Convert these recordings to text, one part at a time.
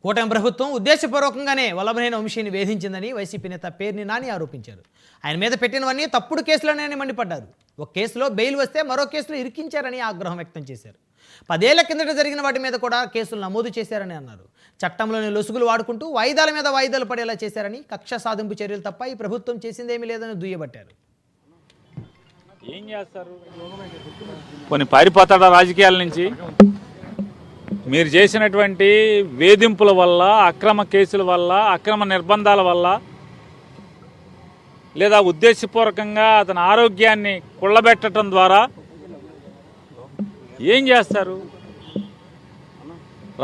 కూటమి ప్రభుత్వం ఉద్దేశపూర్వకంగానే వల్లభనేని వంశీని వేధించిందని వైసీపీ నేత పేర్ని నాని ఆరోపించారు. ఆయన మీద పెట్టినవన్నీ తప్పుడు కేసులనే మండిపడ్డారు. ఒక కేసులో బెయిల్ వస్తే మరో కేసులో ఇరికించారని ఆగ్రహం వ్యక్తం చేశారు. 10 ఏళ్ల కిందట జరిగిన వాటి మీద కూడా కేసులు నమోదు చేశారని అన్నారు. చట్టంలోని లొసుగులు వాడుకుంటూ వాయిదాల మీద వాయిదాలు పడేలా చేశారని, కక్ష సాధింపు చర్యలు తప్ప ఈ ప్రభుత్వం చేసిందేమీ లేదని దుయ్యబట్టారు. ఏం చేస్తారు? కొన్ని పారిపోతాడా రాజకీయాల నుంచి? మీరు చేసినటువంటి వేధింపుల వల్ల, అక్రమ కేసుల వల్ల, అక్రమ నిర్బంధాల వల్ల, లేదా ఉద్దేశపూర్వకంగా అతని ఆరోగ్యాన్ని కుళ్ళబెట్టడం ద్వారా ఏం చేస్తారు?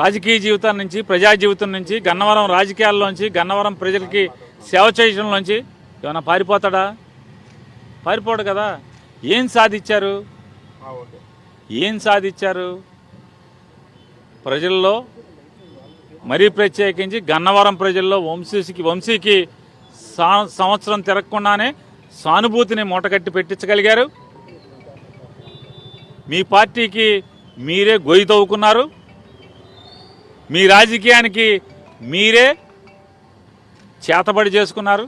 రాజకీయ జీవితం నుంచి, ప్రజా జీవితం నుంచి, గన్నవరం రాజకీయాల్లోంచి, గన్నవరం ప్రజలకి సేవ చేయడంలోంచి ఏమైనా పారిపోతాడా? పారిపోడు కదా. ఏం సాధించారు? ఏం సాధించారు? ప్రజల్లో, మరీ ప్రత్యేకించి గన్నవరం ప్రజల్లో వంశీకి సంవత్సరం తిరగకుండానే సానుభూతిని మూటగట్టి పెట్టించగలిగారు. మీ పార్టీకి మీరే గొయ్యి తవ్వుకున్నారు. మీ రాజకీయానికి మీరే చేతబడి చేసుకున్నారు.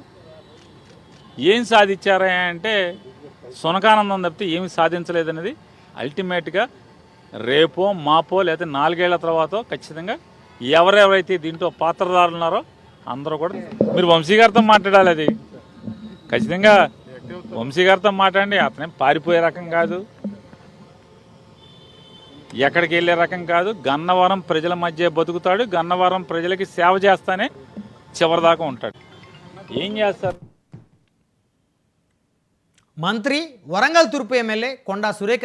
ఏం సాధించారా అంటే సునకానందం తప్పితే ఏమి సాధించలేదనేది అల్టిమేట్గా రేపో మాపో లేదా 4 ఏళ్ల తర్వాత ఖచ్చితంగా ఎవరెవరైతే దీంట్లో పాత్రదారులు ఉన్నారో అందరూ కూడా మీరు వంశీ గారితో మాట్లాడాలి. అది ఖచ్చితంగా వంశీ గారితో మాట్లాడండి. అతనేం పారిపోయే రకం కాదు, ఎక్కడికి వెళ్ళే రకం కాదు. గన్నవరం ప్రజల మధ్య బతుకుతాడు. గన్నవరం ప్రజలకి సేవ చేస్తానే చివరిదాకా ఉంటాడు. ఏం చేస్తారు? మంత్రి, వరంగల్ తూర్పు ఎమ్మెల్యే కొండా సురేఖ